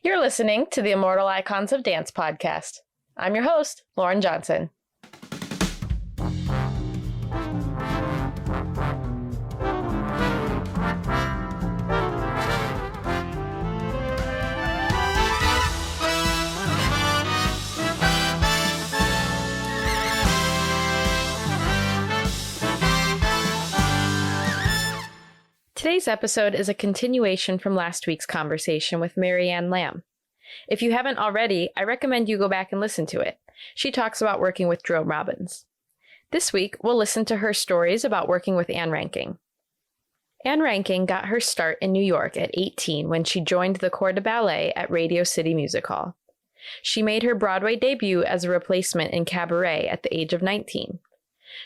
You're listening to the Immortal Icons of Dance podcast. I'm your host, Lauryn Johnson. Today's episode is a continuation from last week's conversation with Marianne Lamb. If you haven't already, I recommend you go back and listen to it. She talks about working with Jerome Robbins. This week, we'll listen to her stories about working with Ann Reinking. Ann Reinking got her start in New York at 18 when she joined the Corps de Ballet at Radio City Music Hall. She made her Broadway debut as a replacement in Cabaret at the age of 19.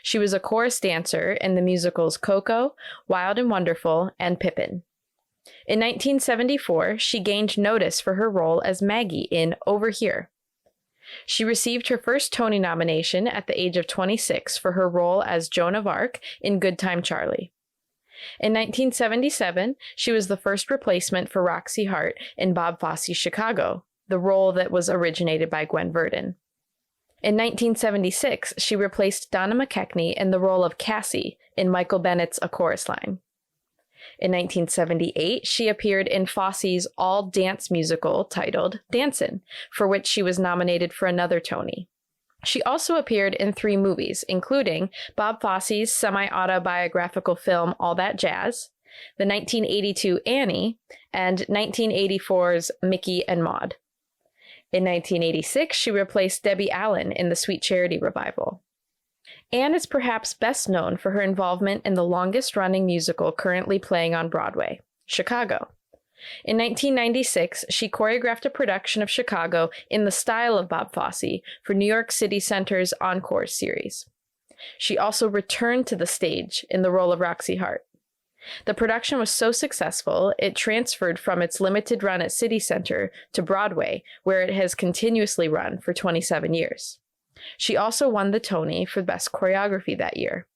She was a chorus dancer in the musicals Coco, Wild and Wonderful, and Pippin. In 1974, she gained notice for her role as Maggie in Over Here. She received her first Tony nomination at the age of 26 for her role as Joan of Arc in Good Time Charlie. In 1977, she was the first replacement for Roxy Hart in Bob Fosse's Chicago, the role that was originated by Gwen Verdon. In 1976, she replaced Donna McKechnie in the role of Cassie in Michael Bennett's A Chorus Line. In 1978, she appeared in Fosse's all-dance musical titled Dancin', for which she was nominated for another Tony. She also appeared in 3 movies, including Bob Fosse's semi-autobiographical film All That Jazz, the 1982 Annie, and 1984's Mickey and Maude. In 1986, she replaced Debbie Allen in the Sweet Charity revival. Ann is perhaps best known for her involvement in the longest-running musical currently playing on Broadway, Chicago. In 1996, she choreographed a production of Chicago in the style of Bob Fosse for New York City Center's Encore series. She also returned to the stage in the role of Roxy Hart. The production was so successful, it transferred from its limited run at City Center to Broadway, where it has continuously run for 27 years. She also won the Tony for Best Choreography that year.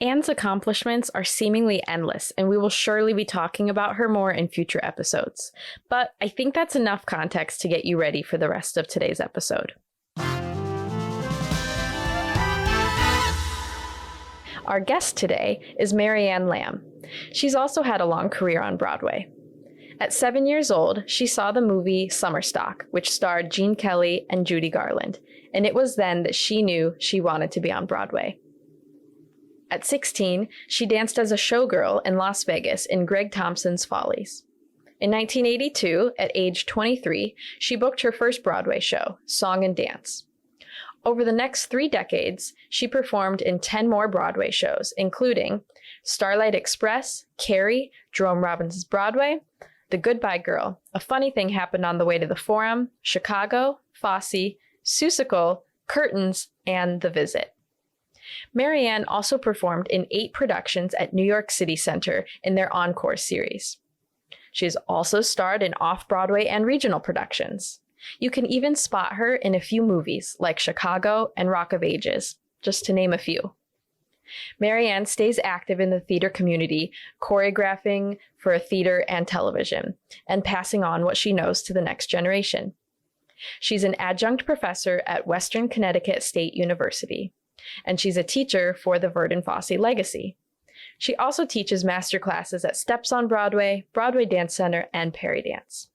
Ann's accomplishments are seemingly endless, and we will surely be talking about her more in future episodes. But I think that's enough context to get you ready for the rest of today's episode. Our guest today is Marianne Lamb. She's also had a long career on Broadway. At 7 years old, she saw the movie Summer Stock, which starred Gene Kelly and Judy Garland, and it was then that she knew she wanted to be on Broadway. At 16, she danced as a showgirl in Las Vegas in Greg Thompson's Follies. In 1982, at age 23, she booked her first Broadway show, Song and Dance. Over the next 3 decades, she performed in 10 more Broadway shows, including Starlight Express, Carrie, Jerome Robbins' Broadway, The Goodbye Girl, A Funny Thing Happened on the Way to the Forum, Chicago, Fosse, Seussical, Curtains, and The Visit. Marianne also performed in 8 productions at New York City Center in their Encore series. She has also starred in off-Broadway and regional productions. You can even spot her in a few movies like Chicago and Rock of Ages, just to name a few. Marianne stays active in the theater community, choreographing for theater and television, and passing on what she knows to the next generation. She's an adjunct professor at Western Connecticut State University, and she's a teacher for the Verdon Fosse Legacy. She also teaches master classes at Steps on Broadway, Broadway Dance Center, and Perry Dance.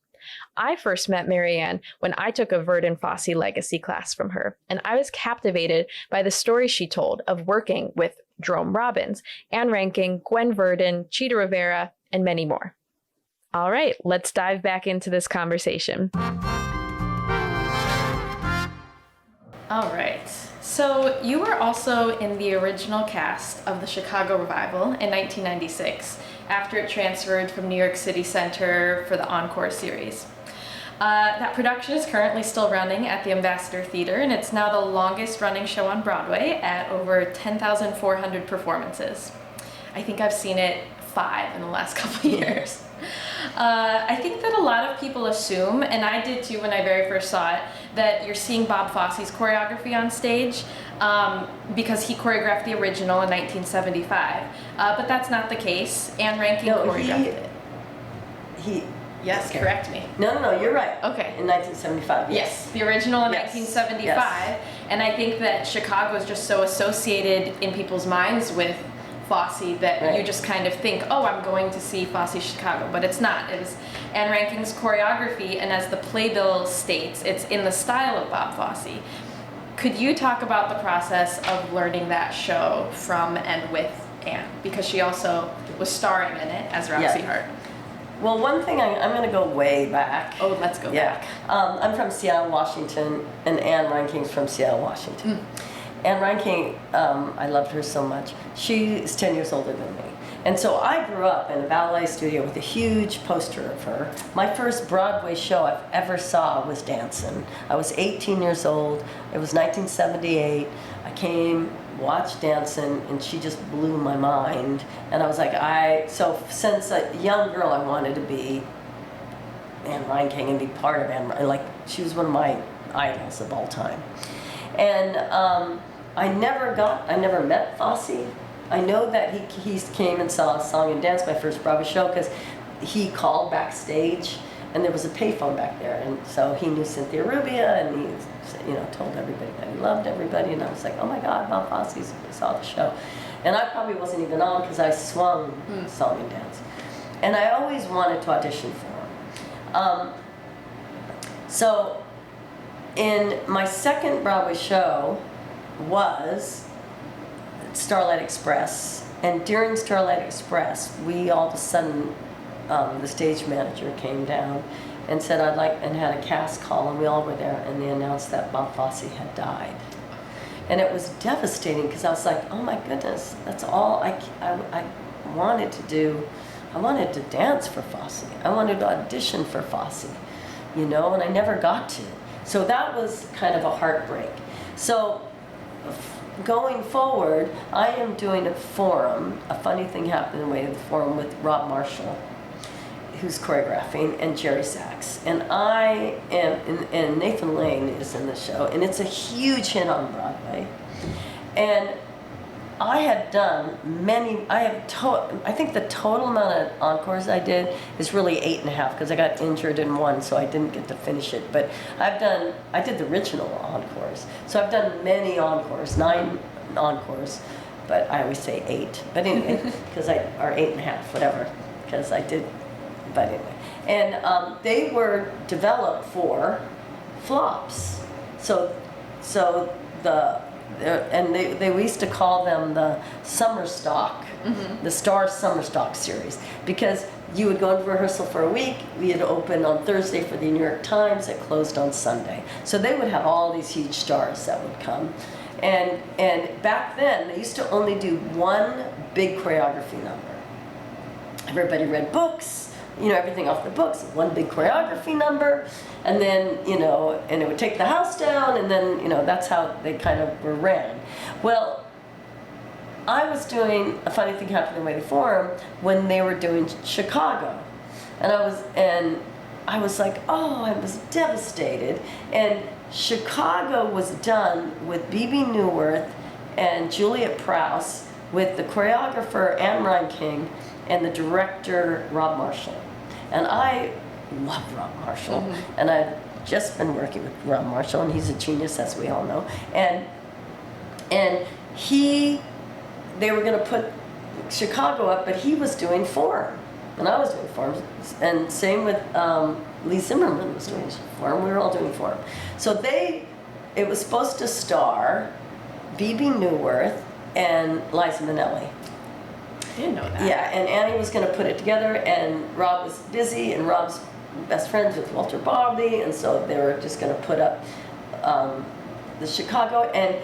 I first met Marianne when I took a Verdon Fosse Legacy class from her, and I was captivated by the story she told of working with Jerome Robbins, Ann Reinking, Gwen Verdon, Chita Rivera, and many more. All right, let's dive back into this conversation. All right, so you were also in the original cast of the Chicago Revival in 1996, after it transferred from New York City Center for the Encore series. That production is currently still running at the Ambassador Theater, and it's now the longest running show on Broadway at over 10,400 performances. I think I've seen it 5 in the last couple of years. I think that a lot of people assume, and I did too when I very first saw it, that you're seeing Bob Fosse's choreography on stage because he choreographed the original in 1975. But that's not the case. Ann Reinking choreographed it. Yes, Okay. correct me. No, you're right. Okay. In 1975, Yes, the original in Yes. 1975. Yes. And I think that Chicago is just so associated in people's minds with Fosse that Right. you just kind of think, oh, I'm going to see Fosse Chicago, but it's not. It was Anne Ranking's choreography, and as the playbill states, it's in the style of Bob Fosse. Could you talk about the process of learning that show from and with Anne? Because she also was starring in it as Roxy Yeah. Hart. Well, one thing, I'm going to go way back. Oh, let's go back. I'm from Seattle, Washington, and Anne Reinking's from Seattle, Washington. Anne Reinking, I loved her so much. She's 10 years older than me. And so I grew up in a ballet studio with a huge poster of her. My first Broadway show I've ever saw was Dancin'. I was 18 years old. It was 1978. I came, watched Dancin', and she just blew my mind. And I was like, so since a young girl, I wanted to be Anne Reinking and be part of Anne Reinking. Like, she was one of my idols of all time. And I never met Fosse. I know that he came and saw Song and Dance, my first Broadway show, because he called backstage, and there was a payphone back there, and so he knew Cynthia Rubia, and he, told everybody that he loved everybody, and I was like, oh my God, Bob Fosse saw the show, and I probably wasn't even on because I swung Song and Dance, and I always wanted to audition for him. So, in my second Broadway show was Starlight Express, and during Starlight Express, we all of a sudden, the stage manager came down and said and had a cast call, and we all were there, and they announced that Bob Fosse had died. And it was devastating because I was like, oh my goodness, that's all I wanted to do. I wanted to dance for Fosse. I wanted to audition for Fosse, and I never got to. So that was kind of a heartbreak. So going forward, I am doing a forum. A funny thing happened in the way of the forum with Rob Marshall, who's choreographing, and Jerry Sachs. And I am, and Nathan Lane is in the show, and it's a huge hit on Broadway. And I had done I think the total amount of encores I did is really 8.5 because I got injured in one, so I didn't get to finish it. But I did the original encores. So I've done many encores, 9 encores, but I always say 8. But anyway, or 8.5, whatever, because I did, but anyway. And they were developed for flops. And they used to call them the summer stock, the Star Summer Stock series, because you would go into rehearsal for a week. We had opened on Thursday for the New York Times. It closed on Sunday. So they would have all these huge stars that would come. And back then, they used to only do one big choreography number. Everybody read books, everything off the books, one big choreography number, and then, and it would take the house down, and then, that's how they kind of were ran. Well, I was doing, a funny thing happened in the way the forum when they were doing Chicago, and I was like, oh, I was devastated. And Chicago was done with B.B. Newworth and Juliet Prowse, with the choreographer Anne Reinking and the director Rob Marshall. And I love Rob Marshall, and I've just been working with Rob Marshall, and he's a genius, as we all know. And they were going to put Chicago up, but he was doing Forum, and I was doing Forum, and same with Lee Zimmerman was doing Forum. We were all doing Forum. So it was supposed to star B.B. Newworth and Liza Minnelli. I didn't know that. Yeah, and Annie was going to put it together, and Rob was busy, and Rob's best friends with Walter Bobby, and so they were just going to put up the Chicago. And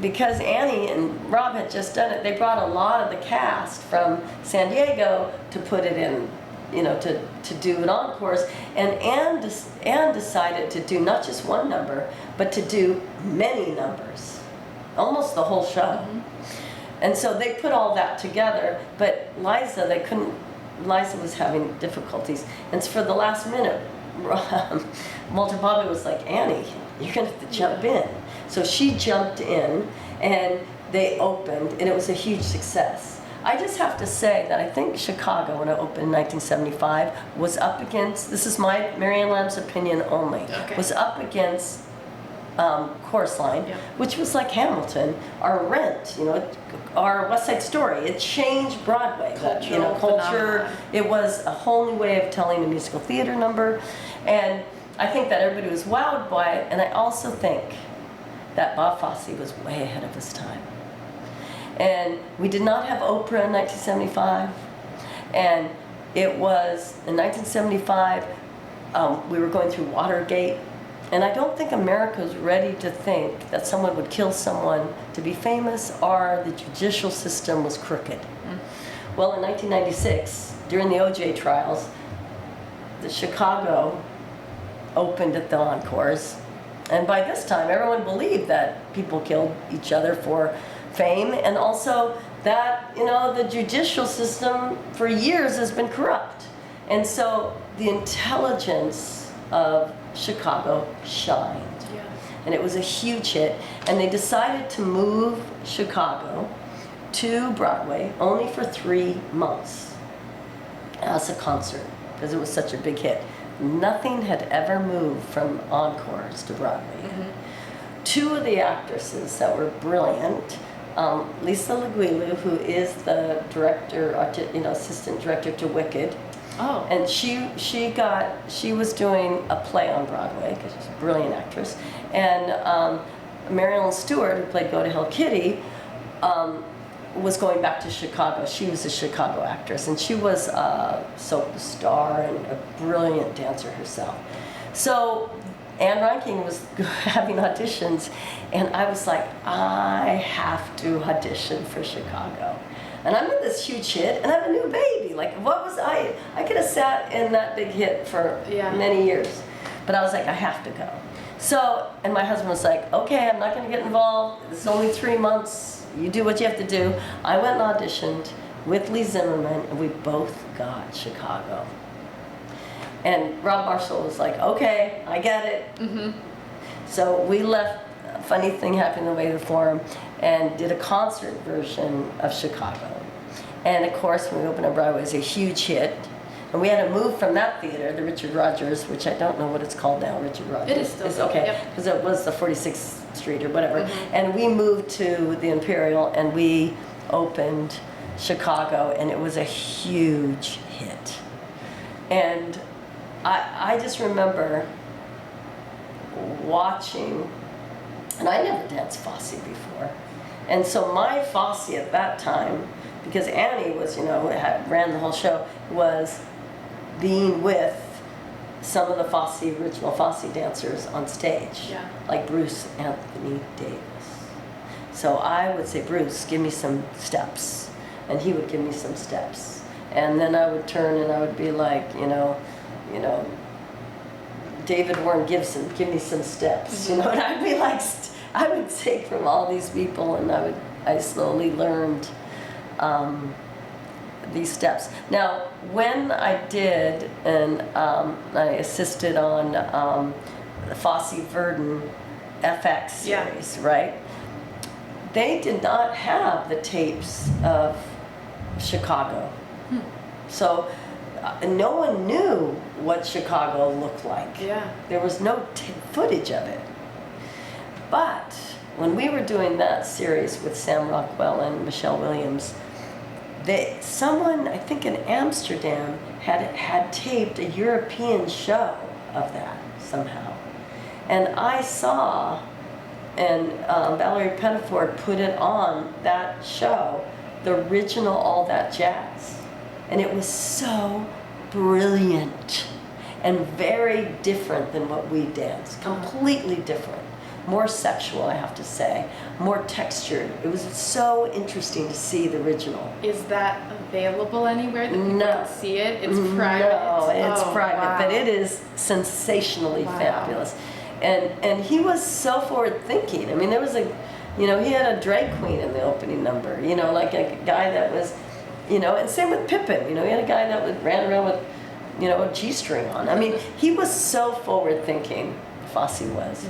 because Annie and Rob had just done it, they brought a lot of the cast from San Diego to put it in, to do an encores. And Anne decided to do not just one number, but to do many numbers, almost the whole show. And so they put all that together, but Liza was having difficulties. And for the last minute, Walter Bobby was like, Annie, you're gonna have to jump in. So she jumped in, and they opened, and it was a huge success. I just have to say that I think Chicago, when it opened in 1975, was up against, this is my Marianne Lamb's opinion only, was up against Chorus Line, which was like Hamilton, or Rent, you know, our West Side Story. It changed Broadway. Culture. Phenomenon. It was a whole new way of telling a musical theater number, and I think that everybody was wowed by it. And I also think that Bob Fosse was way ahead of his time. And we did not have Oprah in 1975, and it was in 1975 we were going through Watergate. And I don't think America was ready to think that someone would kill someone to be famous or the judicial system was crooked. Well, in 1996, during the OJ trials, the Chicago opened at the Encores. And by this time, everyone believed that people killed each other for fame, and also that, you know, the judicial system for years has been corrupt. And so the intelligence of Chicago shined. And it was a huge hit. And they decided to move Chicago to Broadway only for 3 months as a concert, because it was such a big hit. Nothing had ever moved from Encores to Broadway. Two of the actresses that were brilliant, Lisa Laguilu, who is the director, assistant director to Wicked. Oh. And she was doing a play on Broadway, because she's a brilliant actress. And Marilyn Stewart, who played Go to Hell Kitty, was going back to Chicago. She was a Chicago actress, and she was a soap star and a brilliant dancer herself. So Anne Reinking was having auditions, and I was like, I have to audition for Chicago. And I'm in this huge hit, and I have a new baby. Like, what was I? I could have sat in that big hit for many years. But I was like, I have to go. So, and my husband was like, okay, I'm not going to get involved. It's only 3 months. You do what you have to do. I went and auditioned with Lee Zimmerman, and we both got Chicago. And Rob Marshall was like, okay, I get it. So we left. A funny thing happened on the way to the Forum, and did a concert version of Chicago. And of course, when we opened on Broadway, it was a huge hit. And we had to move from that theater, the Richard Rodgers, which I don't know what it's called now, Richard Rodgers. It is still it's okay, because it was the 46th Street or whatever. And we moved to the Imperial, and we opened Chicago, and it was a huge hit. And I just remember watching, and I never danced Fosse before. And so my Fosse at that time, because Annie was, ran the whole show, was being with some of the original Fosse dancers on stage, like Bruce Anthony Davis. So I would say, Bruce, give me some steps. And he would give me some steps. And then I would turn and I would be like, David Warren Gibson, give me some steps. And I'd be like, I would take from all these people, and I slowly learned these steps. Now, when I did, and I assisted on the Fosse Verdon FX series, right? They did not have the tapes of Chicago. So no one knew what Chicago looked like. There was no footage of it. But when we were doing that series with Sam Rockwell and Michelle Williams, someone, I think in Amsterdam, had taped a European show of that somehow. And I saw, and Valerie Pettiford put it on that show, the original All That Jazz. And it was so brilliant and very different than what we danced. Completely different. More sexual, I have to say. More textured. It was so interesting to see the original. Is that available anywhere that people can see it? It's private? No, it's private, but it is sensationally fabulous. And he was so forward thinking. I mean, there was he had a drag queen in the opening number, like a guy that was, and same with Pippin, he had a guy that ran around with, a G-string on. I mean, he was so forward thinking, Fosse was.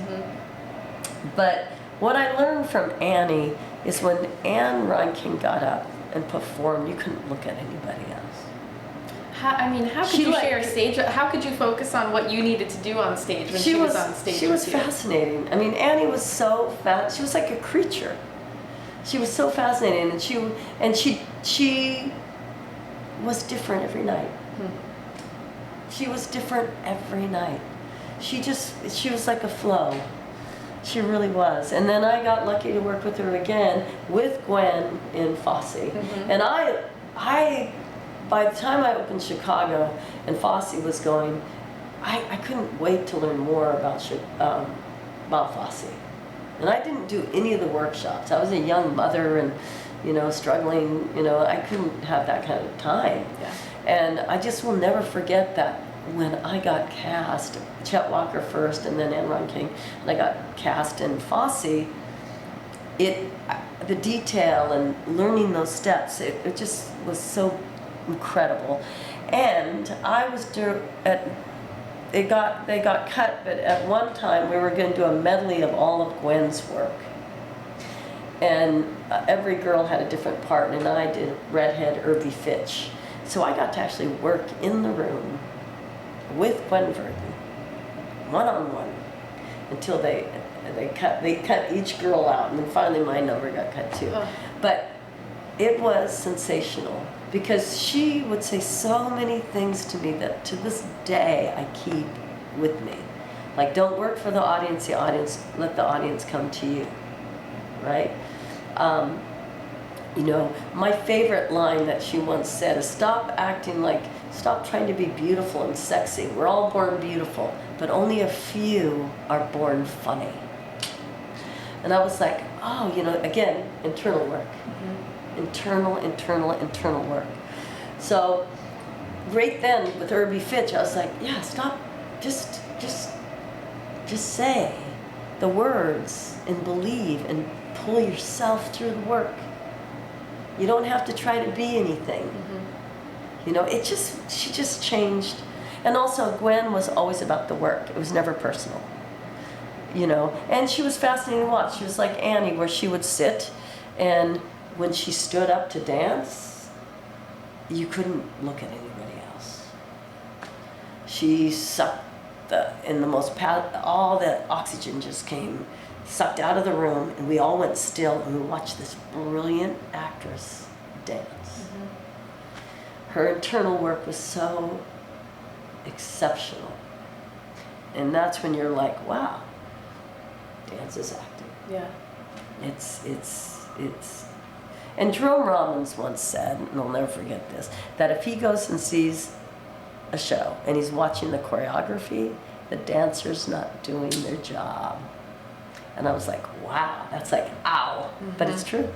But what I learned from Annie is when Anne Reinking got up and performed, you couldn't look at anybody else. How could you share stage? How could you focus on what you needed to do on stage when she was on stage? She was fascinating. I mean, Annie was so she was like a creature. She was so fascinating, and she was different every night. She was different every night. She was like a flow. She really was. And then I got lucky to work with her again with Gwen in Fosse. And I by the time I opened Chicago and Fosse was going, I couldn't wait to learn more about Fosse. And I didn't do any of the workshops. I was a young mother and, struggling, I couldn't have that kind of time. Yeah. And I just will never forget that when I got cast, Chet Walker first and then Anne Reinking, and I got cast in Fosse, the detail and learning those steps, it just was so incredible. And I was they got cut, but at one time we were going to do a medley of all of Gwen's work. And every girl had a different part, and I did Redhead Irby Fitch. So I got to actually work in the room with Gwen Verdon, one-on-one, until they cut each girl out, and then finally my number got cut too. Oh. But it was sensational, because she would say so many things to me that to this day I keep with me. Like, don't work for the audience, let the audience come to you, right? My favorite line that she once said is, stop trying to be beautiful and sexy. We're all born beautiful, but only a few are born funny. And I was like, oh, again, internal work. Internal work. So right then with Irby Fitch, I was like, yeah, stop, just say the words and believe and pull yourself through the work. You don't have to try to be anything. She just changed. And also Gwen was always about the work. It was never personal. And she was fascinating to watch. She was like Annie, where she would sit, and when she stood up to dance, you couldn't look at anybody else. She sucked all the oxygen just came, sucked out of the room, and we all went still, and we watched this brilliant actress dance. Her internal work was so exceptional. And that's when you're like, wow, dance is acting. Yeah. It's and Jerome Robbins once said, and I'll never forget this, that if he goes and sees a show and he's watching the choreography, the dancer's not doing their job. And I was like, wow, that's like, ow. But it's true.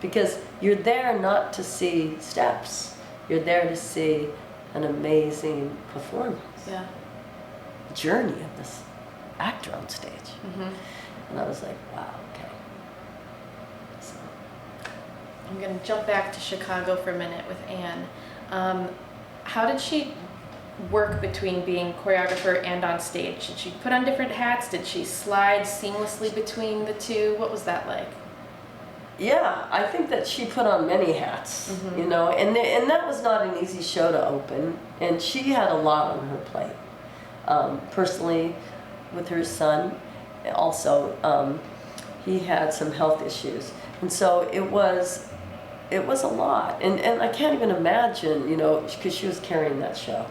Because you're there not to see steps. You're there to see an amazing performance. Yeah. Journey of this actor on stage. And I was like, wow, okay. So. I'm going to jump back to Chicago for a minute with Anne. How did she work between being choreographer and on stage? Did she put on different hats? Did she slide seamlessly between the two? What was that like? Yeah, I think that she put on many hats, and that was not an easy show to open, and she had a lot on her plate. Personally, with her son, also, he had some health issues, and so it was a lot, and I can't even imagine, because she was carrying that show,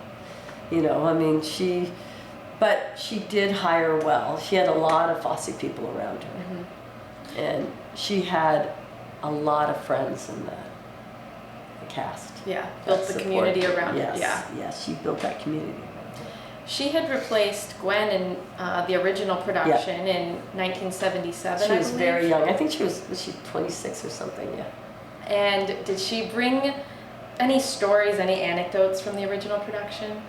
but she did hire well. She had a lot of Fosse people around her, and she had a lot of friends in the cast. Yeah, built the community around it. Yeah. Yes, she built that community. She had replaced Gwen in the original production in 1977. She was very young. I think was she 26 or something? Yeah. And did she bring any stories, any anecdotes from the original production?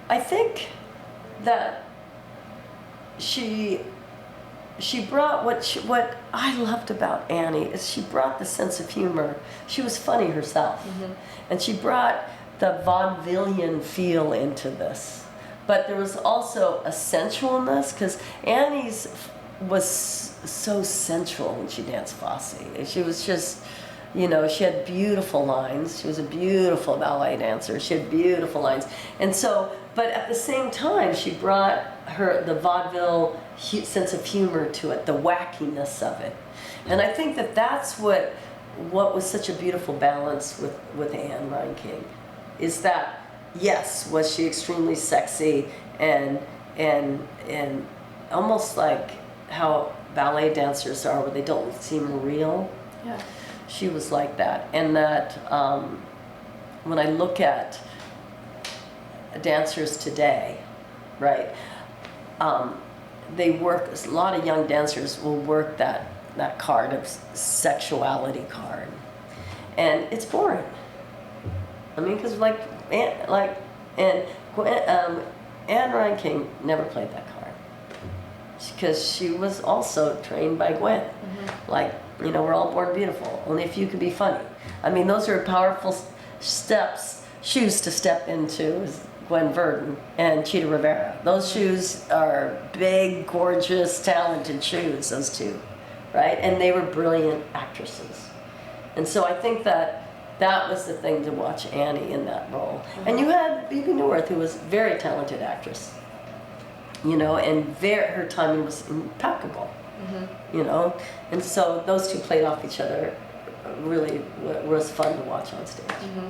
I think that she brought what I loved about Annie is she brought the sense of humor. She was funny herself, and she brought the vaudevillian feel into this. but there was also a sensualness, because Annie's was so sensual when she danced Fosse. She was just, you know, she had beautiful lines. She was a beautiful ballet dancer. She had beautiful lines. And so, but at the same time, she brought the vaudeville sense of humor to it, the wackiness of it. And I think that that's what was such a beautiful balance with Anne Reinking, is that, yes, was she extremely sexy and almost like how ballet dancers are, where they don't seem real. Yeah. She was like that. And that when I look at dancers today, right, they work, a lot of young dancers will work that card of sexuality card, and it's boring. I mean, because Anne Reinking never played that card, because she was also trained by Gwen. Mm-hmm. Like, you know, we're all born beautiful. Only a few can be funny. I mean, those are powerful shoes to step into. Gwen Verdon and Chita Rivera. Those shoes are big, gorgeous, talented shoes, those two, right? And they were brilliant actresses. And so I think that was the thing to watch Annie in that role. Mm-hmm. And you had Bebe Neuwirth, who was a very talented actress, you know, and her timing was impeccable, mm-hmm. you know? And so those two played off each other. Really was fun to watch on stage. Mm-hmm.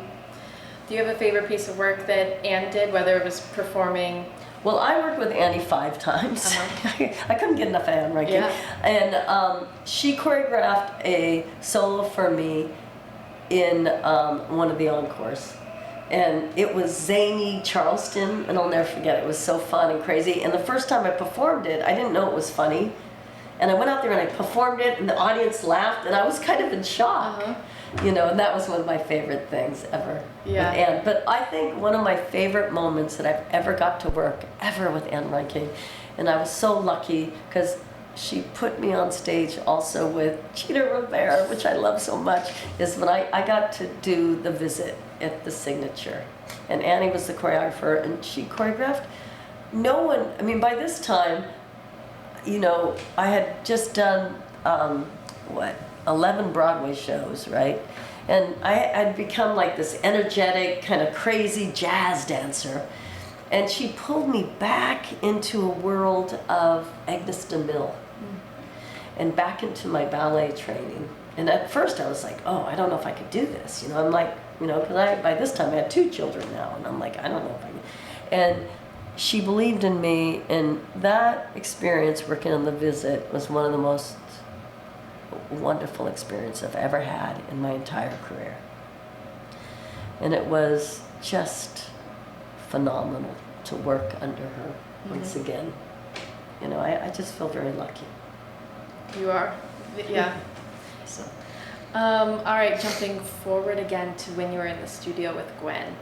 Do you have a favorite piece of work that Anne did, whether it was performing? Well, I worked with Annie 5 times. Uh-huh. I couldn't get enough Anne Reinking. Yeah. And she choreographed a solo for me in one of the encores. And it was zany Charleston, and I'll never forget it. It was so fun and crazy. And the first time I performed it, I didn't know it was funny. And I went out there and I performed it, and the audience laughed, and I was kind of in shock. Uh-huh. You know, and that was one of my favorite things ever with Anne. But I think one of my favorite moments that I've ever got to work ever with Anne Reinking, and I was so lucky because she put me on stage also with Chita Rivera, which I love so much, is when I got to do the visit at the Signature. And Annie was the choreographer, and she choreographed. No one, I mean, by this time, you know, I had just done, 11 Broadway shows, right? And I'd become like this energetic, kind of crazy jazz dancer. And she pulled me back into a world of Agnes de Mille and back into my ballet training. And at first I was like, oh, I don't know if I could do this. You know, I'm like, you know, because by this time I had 2 children now. And I'm like, I don't know if I can. And she believed in me. And that experience working on the visit was one of the most wonderful experience I've ever had in my entire career. And it was just phenomenal to work under her once again. You know, I just feel very lucky. You are? Yeah. So. All right, jumping forward again to when you were in the studio with Gwen.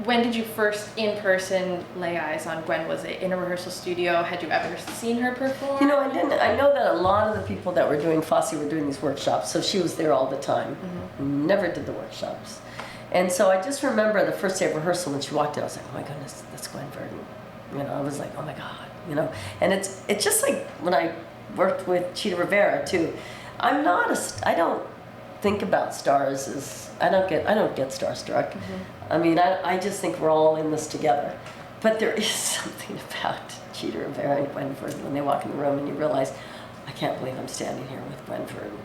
When did you first in person lay eyes on Gwen? Was it in a rehearsal studio? Had you ever seen her perform? You know, I didn't. I know that a lot of the people that were doing Fosse were doing these workshops, so she was there all the time. Mm-hmm. Never did the workshops. And so I just remember the first day of rehearsal when she walked in, I was like, oh my goodness, that's Gwen Verdon. You know, I was like, oh my God, you know. And it's just like when I worked with Chita Rivera too. I don't think about stars as, I don't get starstruck. Mm-hmm. I mean, I just think we're all in this together. But there is something about Chita Rivera and Gwen Verdon when they walk in the room and you realize, I can't believe I'm standing here with Gwen Verdon.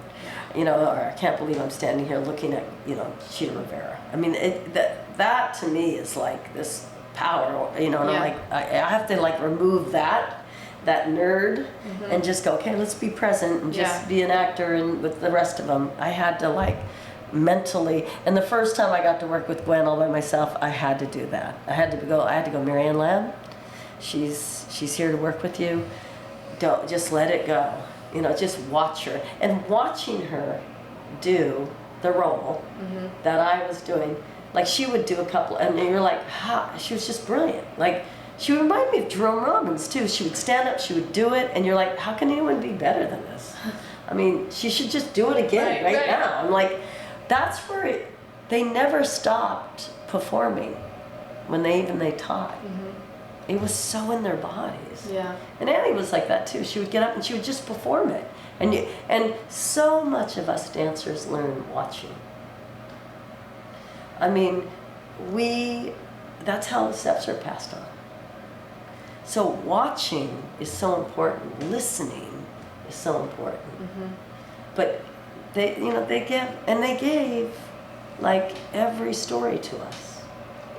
You know, or I can't believe I'm standing here looking at, you know, Chita Rivera. I mean, that to me is like this power, you know, and I'm like, I have to like remove that nerd and just go, okay, let's be present and just be an actor and with the rest of them. I had to like mentally, and the first time I got to work with Gwen all by myself, I had to do that. I had to go, Marianne Lamb, she's here to work with you. Don't, just let it go. You know, just watch her. And watching her do the role that I was doing, like she would do a couple, and you're like, ha, she was just brilliant. Like, she would remind me of Jerome Robbins too. She would stand up, she would do it, and you're like, how can anyone be better than this? I mean, she should just do it again right now. I'm like, that's where they never stopped performing. when they taught. It was so in their bodies. Yeah. And Annie was like that too. She would get up and she would just perform it. And so much of us dancers learn watching. I mean, that's how the steps are passed on. So watching is so important. Listening is so important. But they gave like every story to us.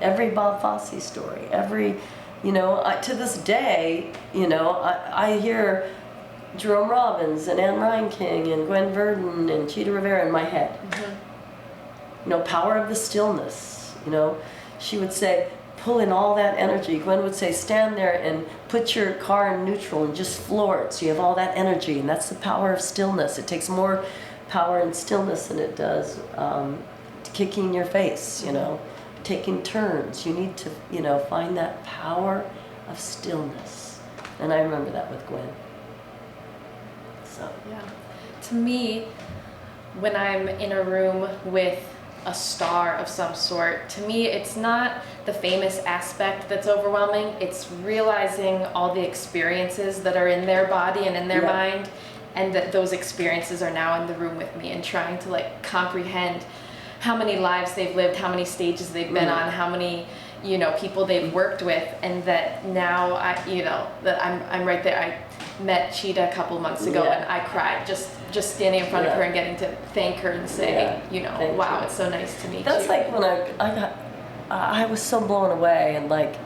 Every Bob Fosse story. Every, to this day, I hear Jerome Robbins and Anne Reinking and Gwen Verdon and Chita Rivera in my head. Power of the stillness. She would say, pull in all that energy. Gwen would say, stand there and put your car in neutral and just floor it so you have all that energy. And that's the power of stillness. It takes more power in stillness than it does kicking your face, taking turns. You need to, find that power of stillness. And I remember that with Gwen. So. Yeah. To me, when I'm in a room with a star of some sort, to me it's not the famous aspect that's overwhelming, it's realizing all the experiences that are in their body and in their mind, and that those experiences are now in the room with me, and trying to like comprehend how many lives they've lived, how many stages they've been on, how many people they've worked with, and that now that I'm right there. I met Chita a couple months ago and I cried just standing in front of her and getting to thank her and say, wow, it's so nice to meet you. That's like when I was so blown away, and like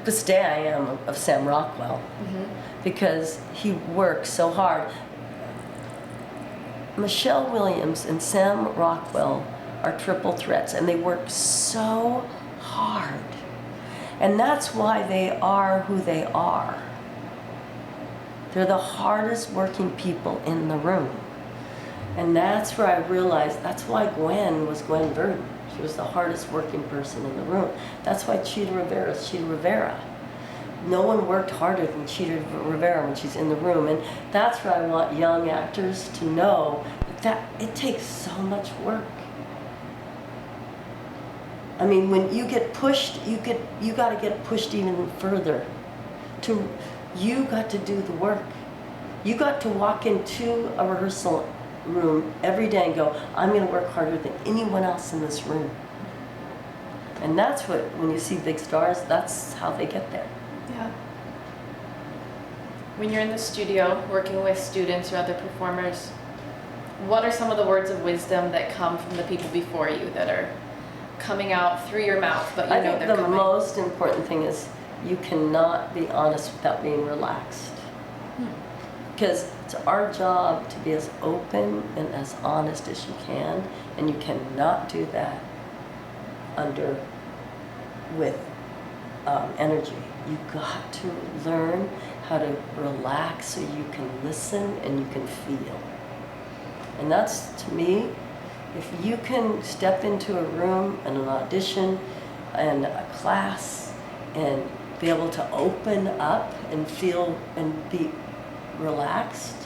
this day I am of Sam Rockwell, because he works so hard. Michelle Williams and Sam Rockwell are triple threats, and they work so hard, and that's why they are who they are. They're the hardest working people in the room. And that's where I realized, that's why Gwen was Gwen Verdon. She was the hardest working person in the room. That's why Chita Rivera is Chita Rivera. No one worked harder than Chita Rivera when she's in the room. And that's where I want young actors to know that it takes so much work. I mean, when you get pushed, you got to get pushed even further. You got to do the work. You got to walk into a rehearsal room every day and go, I'm going to work harder than anyone else in this room. And that's what, when you see big stars, that's how they get there. Yeah. When you're in the studio working with students or other performers, what are some of the words of wisdom that come from the people before you that are coming out through your mouth, but I think they're coming? The most important thing is you cannot be honest without being relaxed. Because it's our job to be as open and as honest as you can, and you cannot do that with energy. You got to learn how to relax so you can listen and you can feel. And that's, to me, if you can step into a room and an audition and a class and be able to open up and feel and be relaxed,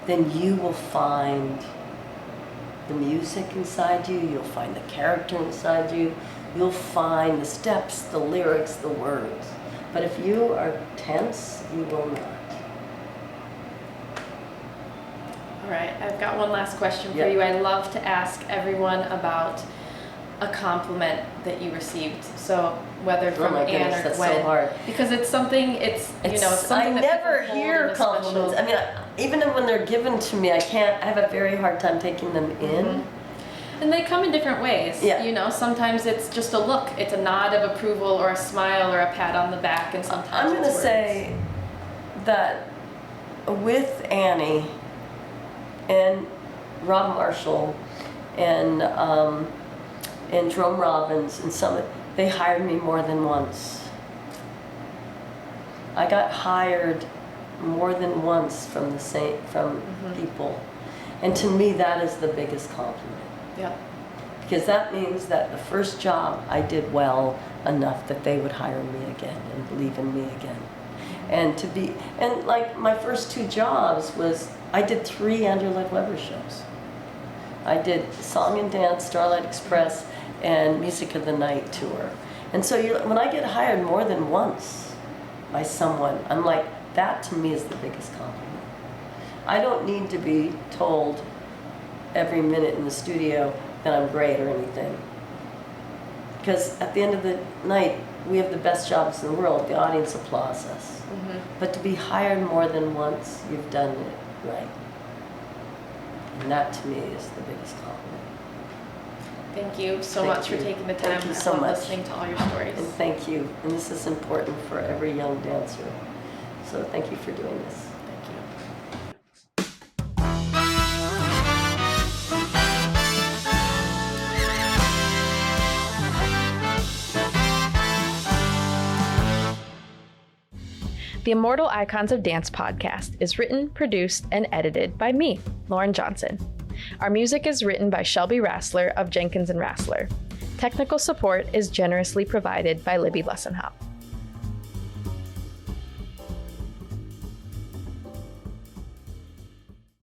then you will find the music inside you, you'll find the character inside you, you'll find the steps, the lyrics, the words. But if you are tense, you will not. All right, I've got one last question for Yeah. you. I love to ask everyone about a compliment that you received. So whether from my Anne goodness, or that's Gwen, so hard. because it's something. It's something I that never people hold hear in a special- compliments. I mean, even when they're given to me, I have a very hard time taking them in. And they come in different ways. Yeah. Sometimes it's just a look. It's a nod of approval or a smile or a pat on the back, and sometimes I'm going to it's words. say that with Annie and Rob Marshall and Jerome Robbins and they hired me more than once. I got hired more than once from people, and to me that is the biggest compliment. Yeah. Because that means that the first job I did well enough that they would hire me again and believe in me again. And like my first two jobs was, I did 3 Andrew Lloyd Webber shows. I did Song and Dance, Starlight Express, and Music of the Night tour. And so when I get hired more than once by someone, I'm like, that to me is the biggest compliment. I don't need to be told every minute in the studio that I'm great or anything. Because at the end of the night, we have the best jobs in the world. The audience applauds us. Mm-hmm. But to be hired more than once, you've done it right. And that to me is the biggest compliment. Thank you so much for taking the time. Thank you so much. Listening to all your stories. And thank you. And this is important for every young dancer. So thank you for doing this. Thank you. The Immortal Icons of Dance podcast is written, produced, and edited by me, Lauryn Johnson. Our music is written by Shelby Rassler of Jenkins and Rassler. Technical support is generously provided by Libby Lessenhop.